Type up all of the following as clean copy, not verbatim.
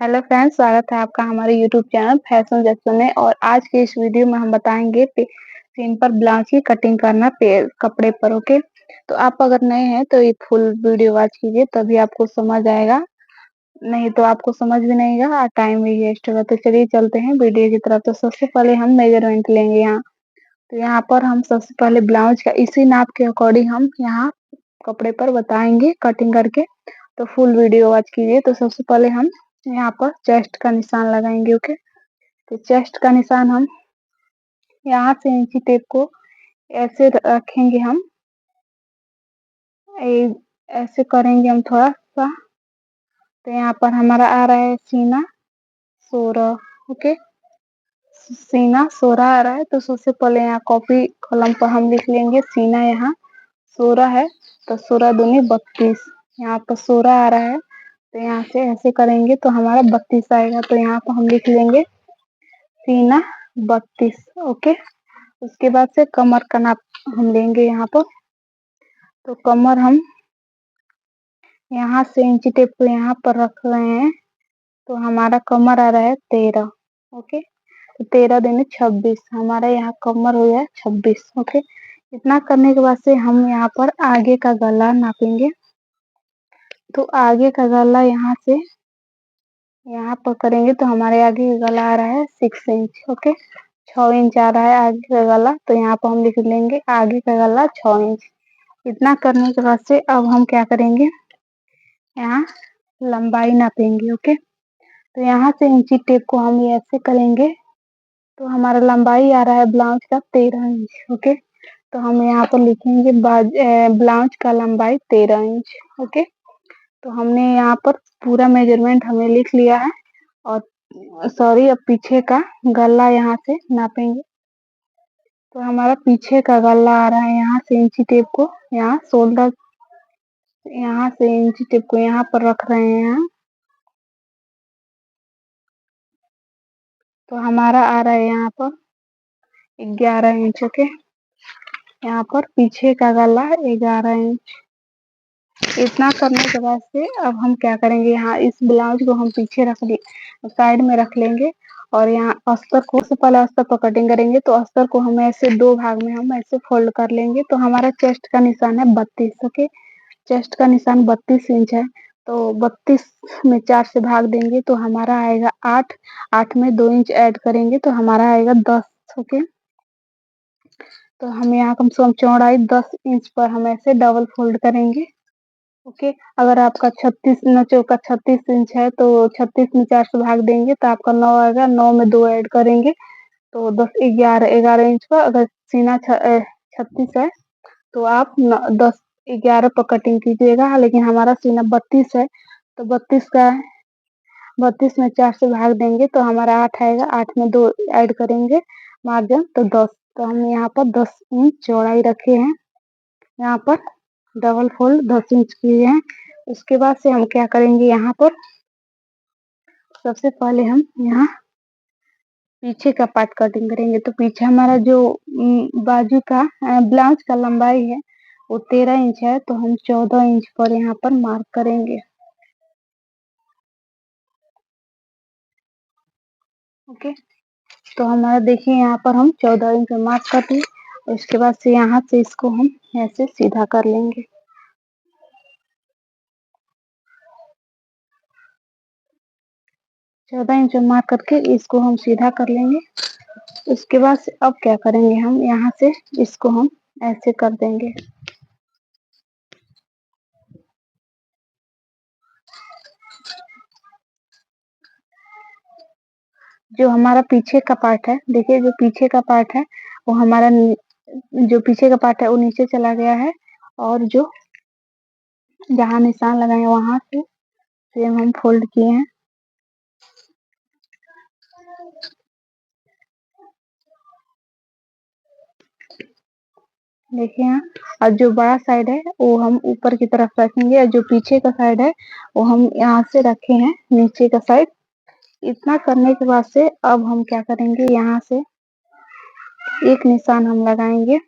Hello friends, स्वागत है आपका हमारे यूट्यूब चैनल फैशन जैक्सन में। और आज के इस वीडियो में हम बताएंगे सिंपल ब्लाउज की कटिंग करना कपड़े पर। ओके, तो आप अगर नए हैं तो ये फुल वीडियो वॉच कीजिए, तभी आपको समझ आएगा। नहीं तो आपको समझ भी नहीं आएगा और टाइम भी वेस्ट होगा। तो चलिए चलते हैं वीडियो की तरफ। तो सबसे पहले हम मेजरमेंट लेंगे यहाँ। तो यहाँ पर हम सबसे पहले ब्लाउज का इसी नाप के अकॉर्डिंग हम यहाँ कपड़े पर बताएंगे कटिंग करके। तो फुल वीडियो वॉच कीजिए। तो सबसे पहले हम यहाँ पर चेस्ट का निशान लगाएंगे। ओके, तो चेस्ट का निशान हम यहाँ से इंची टेप को ऐसे रखेंगे। हम ऐसे करेंगे हम थोड़ा सा। तो यहाँ पर हमारा आ रहा है सीना 16। ओके, सीना 16 आ रहा है। तो सबसे पहले यहाँ कॉपी कलम पर हम लिख लेंगे सीना यहाँ 16 है, तो 16 दूनी 32। यहाँ पर 16 आ रहा है, तो यहाँ से ऐसे करेंगे तो हमारा 32 आएगा। तो यहाँ पर हम लिख लेंगे सीना 32। ओके, उसके बाद से कमर का नाप हम लेंगे यहाँ पर। तो कमर हम यहाँ से इंची टेप को यहाँ पर रख रहे हैं, तो हमारा कमर आ रहा है 13। ओके, तो 13 दूनी 26, हमारा यहाँ कमर हो गया 26। ओके, इतना करने के बाद से हम यहाँ पर आगे का गला नापेंगे। तो आगे का गला यहाँ से यहाँ पर करेंगे तो हमारे आगे का गला आ रहा है 6 इंच। ओके, 6 इंच आ रहा है आगे का गला। तो यहाँ पर हम लिख लेंगे आगे का गला 6 इंच। इतना करने के बाद से अब हम क्या करेंगे, यहाँ लंबाई नापेंगे। ओके, तो यहाँ से इंची टेप को हम ऐसे करेंगे, तो हमारा लंबाई आ रहा है ब्लाउज का 13 इंच। ओके, तो हम यहाँ पर लिखेंगे ब्लाउज का लंबाई 13 इंच। ओके, तो हमने यहाँ पर पूरा मेजरमेंट हमें लिख लिया है। और सॉरी, अब पीछे का गला यहाँ से नापेंगे। तो हमारा पीछे का गला आ रहा है, यहाँ से इंची टेप को यहाँ शोल्डर, यहाँ से इंची टेप को यहाँ पर रख रहे हैं। तो हमारा आ रहा है यहाँ पर 11 इंच। ओके, यहाँ पर पीछे का गला 11 इंच। इतना करने के बाद से अब हम क्या करेंगे, यहाँ इस ब्लाउज को हम पीछे साइड में रख लेंगे। और यहाँ अस्तर को से पहले अस्तर पर कटिंग करेंगे। तो अस्तर को हम ऐसे दो भाग में हम ऐसे फोल्ड कर लेंगे। तो हमारा चेस्ट का निशान है 32। ओके, चेस्ट का निशान 32 इंच है। तो 32 में 4 से भाग देंगे तो हमारा आएगा 8। 8 में 2 इंच ऐड करेंगे तो हमारा आएगा 10। ओके, तो हम यहाँ कम से कम चौड़ाई 10 इंच पर हम ऐसे डबल फोल्ड करेंगे। ओके, अगर आपका 36 नीचे का 36 इंच है तो 36 में 4 से भाग देंगे तो आपका 9 आएगा। 9 में 2 ऐड करेंगे तो 10 11 इंच पर। अगर सीना 36 है तो आप 10 11 पर कटिंग कीजिएगा। लेकिन हमारा सीना 32 है, तो 32 में 4 से भाग देंगे तो हमारा 8 आएगा। 8 में 2 ऐड करेंगे मार्जिन तो 10। तो हम यहाँ पर 10 इंच चौड़ाई रखे हैं, यहाँ पर डबल फोल्ड 10 इंच किए हैं। उसके बाद से हम क्या करेंगे, यहाँ पर सबसे पहले हम यहाँ पीछे का पार्ट कटिंग करेंगे। तो पीछे हमारा जो बाजू का ब्लाउज का लंबाई है वो 13 इंच है, तो हम 14 इंच पर यहाँ पर मार्क करेंगे। ओके, तो हमारा देखिए यहाँ पर हम 14 इंच मार्क कर दिए। उसके बाद से यहाँ से इसको हम ऐसे सीधा कर लेंगे। चौदह इंच मार्क करके इसको हम सीधा कर लेंगे। उसके बाद से अब क्या करेंगे, हम यहाँ से इसको हम ऐसे कर देंगे। जो हमारा पीछे का पार्ट है, देखिए जो पीछे का पार्ट है वो हमारा जो पीछे का पार्ट है वो नीचे चला गया है। और जो जहाँ निशान लगाए वहां से सेम हम फोल्ड किए हैं। देखिए यहाँ, और जो बड़ा साइड है वो हम ऊपर की तरफ रखेंगे, और जो पीछे का साइड है वो हम यहाँ से रखे हैं नीचे का साइड। इतना करने के बाद से अब हम क्या करेंगे, यहाँ से एक निशान हम लगाएंगे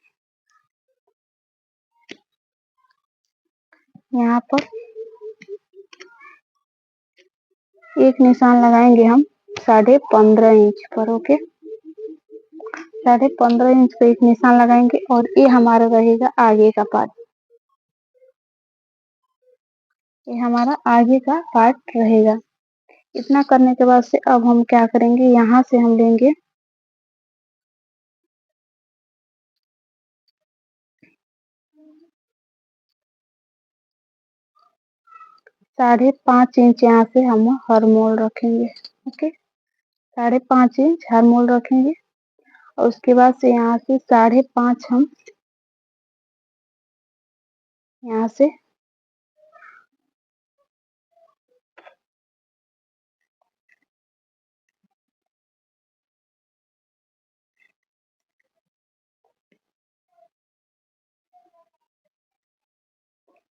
यहाँ पर। एक निशान लगाएंगे हम 15.5 इंच पर। ओके, 15.5 इंच पे एक निशान लगाएंगे और ये हमारा रहेगा आगे का पार्ट। ये हमारा आगे का पार्ट रहेगा। इतना करने के बाद से अब हम क्या करेंगे, यहाँ से हम लेंगे 5.5 इंच यहाँ से हम हर मोल रखेंगे। ओके, 5.5 इंच हर मोल रखेंगे और उसके बाद से यहाँ से 5.5 हम यहाँ से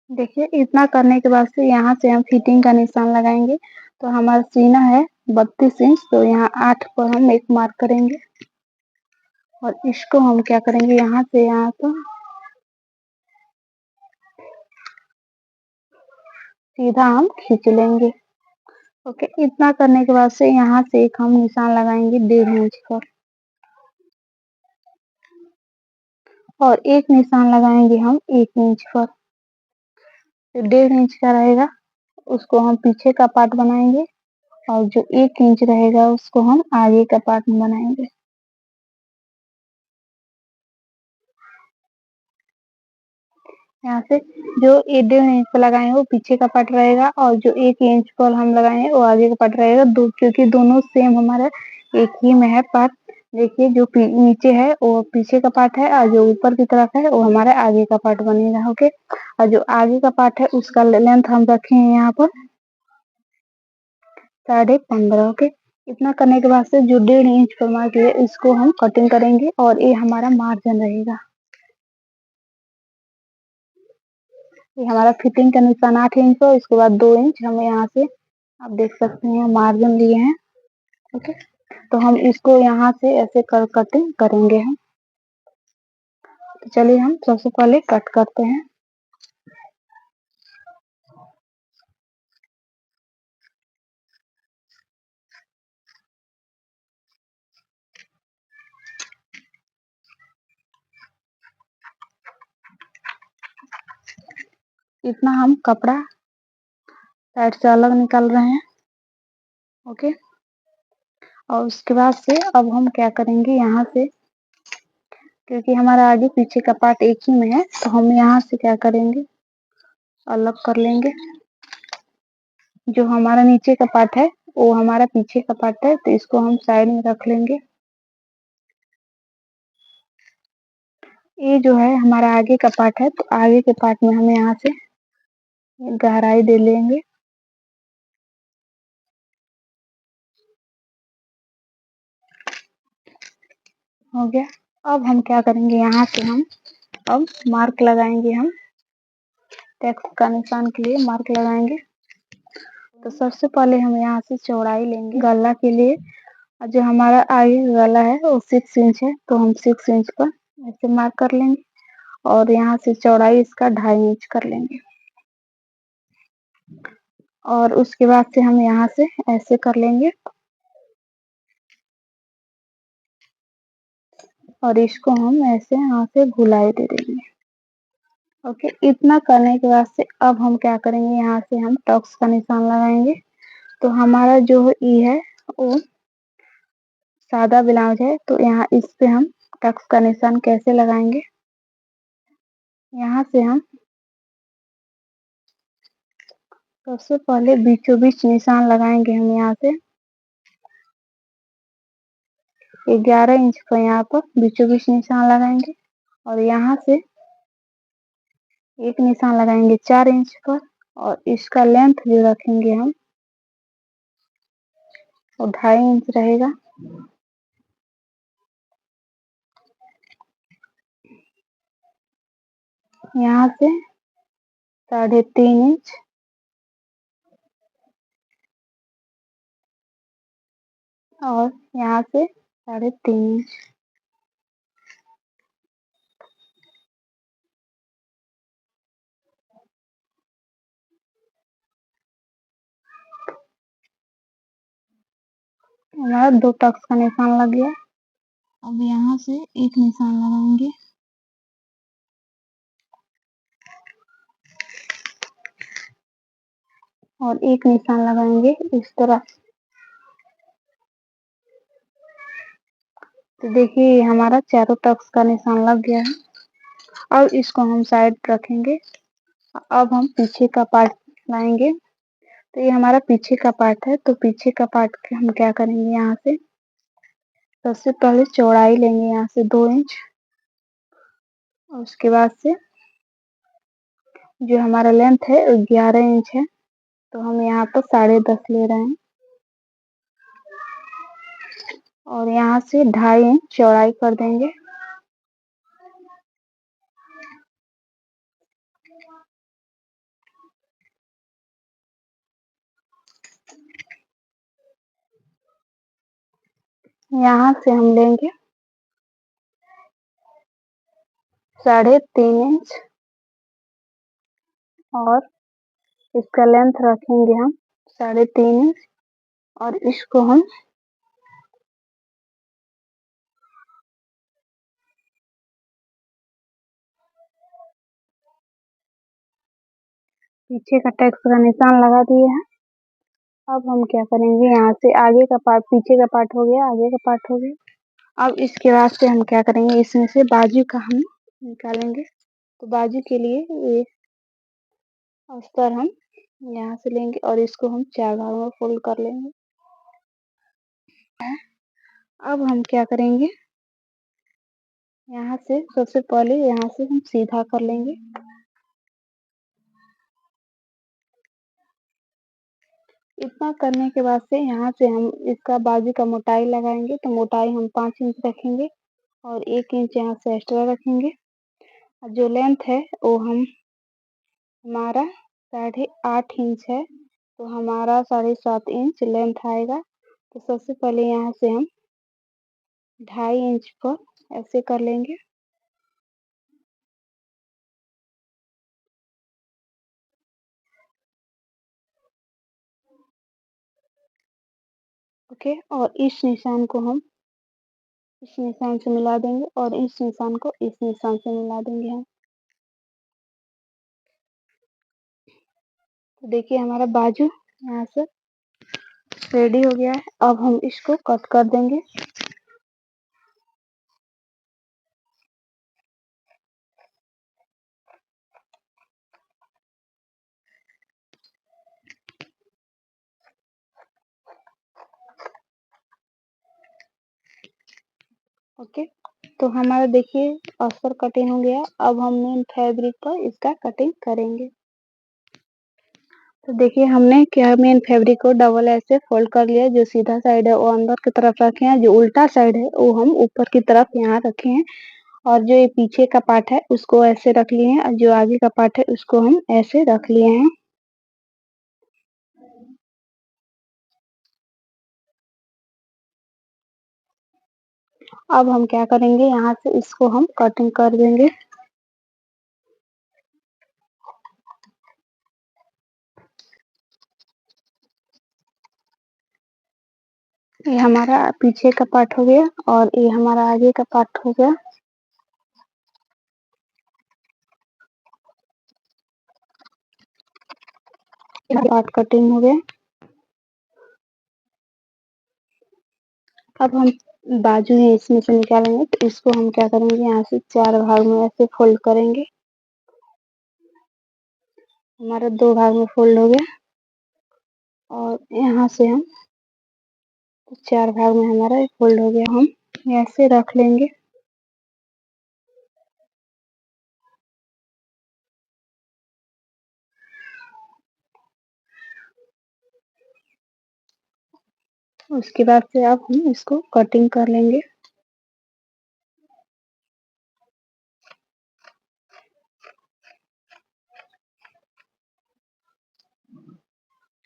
देखिए, इतना करने के बाद से यहाँ से हम फिटिंग का निशान लगाएंगे। तो हमारा सीना है 32 इंच, तो यहाँ 8 पर हम एक मार्क करेंगे और इसको हम क्या करेंगे, यहाँ से यहाँ तो सीधा हम खींच लेंगे। ओके, इतना करने के बाद से यहाँ से एक हम निशान लगाएंगे 1.5 इंच पर और एक निशान लगाएंगे हम 1 इंच पर। तो 1.5 इंच का रहेगा, उसको हम पीछे का पार्ट बनाएंगे और जो 1 इंच रहेगा उसको हम आगे का पार्ट बनाएंगे। यहाँ से जो 1.5 इंच पर लगाए वो पीछे का पार्ट रहेगा और जो 1 इंच पर हम लगाए हैं वो आगे का पार्ट रहेगा। क्योंकि दोनों सेम हमारा एक ही में है पार्ट। देखिए, जो नीचे है वो पीछे का पार्ट है और जो ऊपर की तरफ है वो हमारे आगे का पार्ट बनेगा। ओके, और जो आगे का पार्ट है उसका लेंथ हम रखे हैं यहाँ पर 15.5। ओके, इतना करने के बाद से जो 1.5 इंच पर मार्क है इसको हम कटिंग करेंगे और ये हमारा मार्जिन रहेगा। ये हमारा फिटिंग का निशान 8 इंच है, इसके बाद 2 इंच हम यहाँ से आप देख सकते हैं मार्जिन लिए हैं। ओके, तो हम इसको यहाँ से ऐसे कर कटिंग करेंगे हम। तो चलिए हम सबसे पहले कट करते हैं। इतना हम कपड़ा साइड से अलग निकाल रहे हैं। ओके, और उसके बाद से अब हम क्या करेंगे, यहाँ से क्योंकि हमारा आगे पीछे का पार्ट एक ही में है तो हम यहाँ से क्या करेंगे, अलग कर लेंगे। जो हमारा नीचे का पार्ट है वो हमारा पीछे का पार्ट है, तो इसको हम साइड में रख लेंगे। ये जो है हमारा आगे का पार्ट है, तो आगे के पार्ट में हम यहाँ से गहराई दे लेंगे। हो गया। अब हम क्या करेंगे, यहाँ से हम अब मार्क लगाएंगे। हम टेक्स्ट का निशान के लिए मार्क लगाएंगे। तो सबसे पहले हम यहाँ से चौड़ाई लेंगे गला के लिए। जो हमारा आगे गला है वो 6 इंच है, तो हम 6 इंच पर ऐसे मार्क कर लेंगे और यहाँ से चौड़ाई इसका 2.5 इंच कर लेंगे। और उसके बाद से हम यहाँ से ऐसे कर लेंगे और इसको हम ऐसे यहाँ से घुलाई दे देंगे। ओके, इतना करने के बाद से अब हम क्या करेंगे, यहाँ से हम टक्स का निशान लगाएंगे। तो हमारा जो ई है वो सादा ब्लाउज है, तो यहाँ इस पे हम टक्स का निशान कैसे लगाएंगे, यहाँ से हम सबसे पहले बीचों बीच निशान लगाएंगे। हम यहाँ से 11 इंच पर यहाँ पर बीचों बीच निशान लगाएंगे और यहाँ से एक निशान लगाएंगे 4 इंच पर और इसका लेंथ जो रखेंगे हम वो 2.5 इंच रहेगा। यहाँ से 3.5 इंच और यहाँ से 3.5 इंच। हमारा 2 टक्स का निशान लग गया। अब यहाँ से एक निशान लगाएंगे और एक निशान लगाएंगे इस तरह। तो देखिए हमारा चारों टक्स का निशान लग गया है। अब इसको हम साइड रखेंगे। अब हम पीछे का पार्ट लाएंगे। तो ये हमारा पीछे का पार्ट है। तो पीछे का पार्ट के हम क्या करेंगे, यहाँ से सबसे पहले चौड़ाई लेंगे यहाँ से 2 इंच। और उसके बाद से जो हमारा लेंथ है 11 इंच है, तो हम यहाँ पर 10.5 ले रहे हैं और यहाँ से 2.5 इंच चौड़ाई कर देंगे। यहाँ से हम लेंगे 3.5 इंच और इसका लेंथ रखेंगे हम 3.5 इंच और इसको हम पीछे का टैक्स का निशान लगा दिए हैं। अब हम क्या करेंगे, यहाँ से आगे का पार्ट, पीछे का पार्ट हो गया, आगे का पार्ट हो गया। अब इसके बाद से हम क्या करेंगे, इसमें से बाजू का हम निकालेंगे। तो बाजू के लिए ये अस्तर हम यहाँ से लेंगे और इसको हम 4 भागों में फोल्ड कर लेंगे। अब हम क्या करेंगे, यहाँ से सबसे पहले यहाँ से हम सीधा कर लेंगे। इतना करने के बाद से यहाँ से हम इसका बाजू का मोटाई लगाएंगे। तो मोटाई हम 5 इंच रखेंगे और 1 इंच यहाँ से एक्स्ट्रा रखेंगे। और जो लेंथ है वो हम हमारा 8.5 इंच है, तो हमारा 7.5 इंच लेंथ आएगा। तो सबसे पहले यहाँ से हम 2.5 इंच पर ऐसे कर लेंगे। ओके, और इस निशान को हम इस निशान से मिला देंगे और इस निशान को इस निशान से मिला देंगे हम। तो देखिए हमारा बाजू यहाँ से रेडी हो गया है। अब हम इसको कट कर देंगे। ओके, तो हमारा देखिए अस्तर कटिंग हो गया। अब हम मेन फैब्रिक पर इसका कटिंग करेंगे। तो देखिए हमने क्या, मेन फैब्रिक को डबल ऐसे फोल्ड कर लिया। जो सीधा साइड है वो अंदर की तरफ रखे हैं, जो उल्टा साइड है वो हम ऊपर की तरफ यहाँ रखे हैं। और जो ये पीछे का पार्ट है उसको ऐसे रख लिए हैं और जो आगे का पार्ट है उसको हम ऐसे रख लिए हैं। अब हम क्या करेंगे, यहाँ से इसको हम कटिंग कर देंगे। ये हमारा पीछे का पार्ट हो गया और ये हमारा आगे का पार्ट हो गया। पार्ट कटिंग हो गया। अब हम बाजू है इसमें से निकालेंगे। तो इसको हम क्या करेंगे, यहाँ से 4 भाग में ऐसे फोल्ड करेंगे। हमारा 2 भाग में फोल्ड हो गया और यहाँ से हम 4 भाग में हमारा फोल्ड हो गया। हम ऐसे रख लेंगे। उसके बाद से अब हम इसको कटिंग कर लेंगे।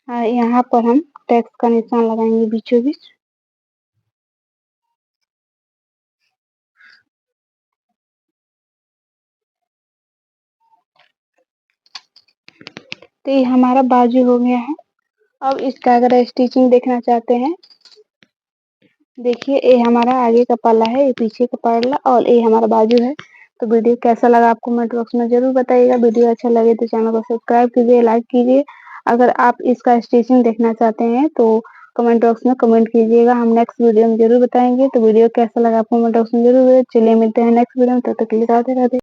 यहाँ पर हम टैक्स का निशान लगाएंगे बीचों बीच। तो ये हमारा बाजू हो गया है। अब इसका अगर स्टिचिंग देखना चाहते हैं देखिए ये हमारा आगे का पल्ला है, ये पीछे का पल्ला और ये हमारा बाजू है। तो वीडियो कैसा लगा आप कमेंट बॉक्स में ज़रूर बताइएगा। वीडियो अच्छा लगे तो चैनल को सब्सक्राइब कीजिए, लाइक कीजिए। अगर आप इसका स्टिचिंग देखना चाहते हैं तो कमेंट बॉक्स में कमेंट कीजिएगा, हम नेक्स्ट वीडियो में ज़रूर बताएँगे। तो वीडियो कैसा लगा आप कमेंट बॉक्स में ज़रूर चलिए मिलते हैं नेक्स्ट वीडियो में, तब तक के लिए राधे राधे।